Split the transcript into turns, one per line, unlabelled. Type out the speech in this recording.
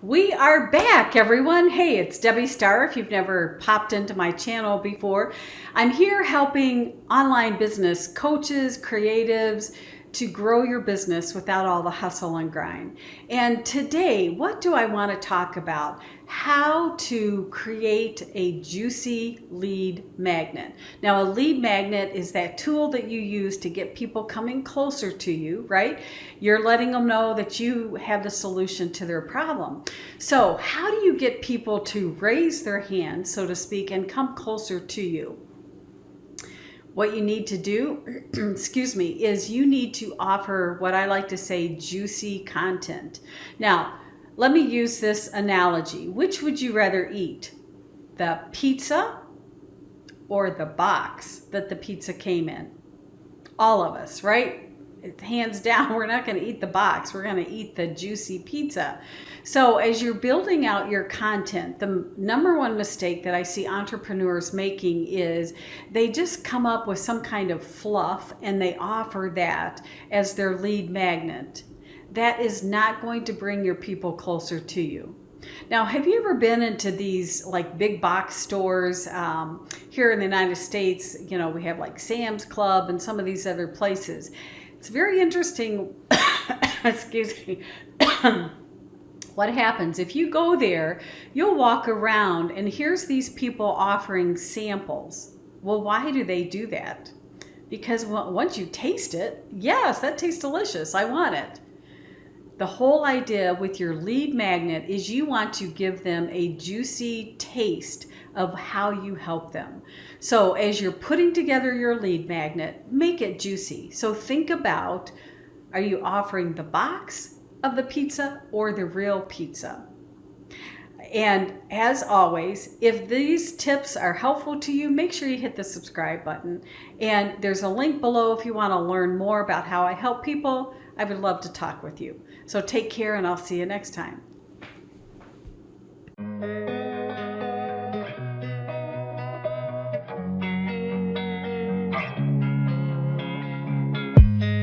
We are back, everyone. Hey, it's Debbi Starr. If you've never popped into my channel before, I'm here helping online business coaches, creatives to grow your business without all the hustle and grind. And today, what do I want to talk about? How to create a juicy lead magnet. Now, a lead magnet is that tool that you use to get people coming closer to you, right? You're letting them know that you have the solution to their problem. So how do you get people to raise their hand, so to speak, and come closer to you? What you need to do, excuse me, is you need to offer what I like to say juicy content. Now, let me use this analogy. Which would you rather eat? The pizza or the box that the pizza came in? All of us, right? Hands down, we're not going to eat the box. We're going to eat the juicy pizza. So as you're building out your content, the number one mistake that I see entrepreneurs making is they just come up with some kind of fluff and they offer that as their lead magnet. That is not going to bring your people closer to you. Now, have you ever been into these like big box stores here in the United States? You know, we have like Sam's Club and some of these other places. It's very interesting, excuse me, what happens if you go there, you'll walk around and here's these people offering samples. Well, why do they do that? Because once you taste it, yes, that tastes delicious. I want it. The whole idea with your lead magnet is you want to give them a juicy taste of how you help them. So as you're putting together your lead magnet, make it juicy. So think about, are you offering the box of the pizza or the real pizza? And as always, if these tips are helpful to you, make sure you hit the subscribe button. And there's a link below if you want to learn more about how I help people. I would love to talk with you. So take care and I'll see you next time.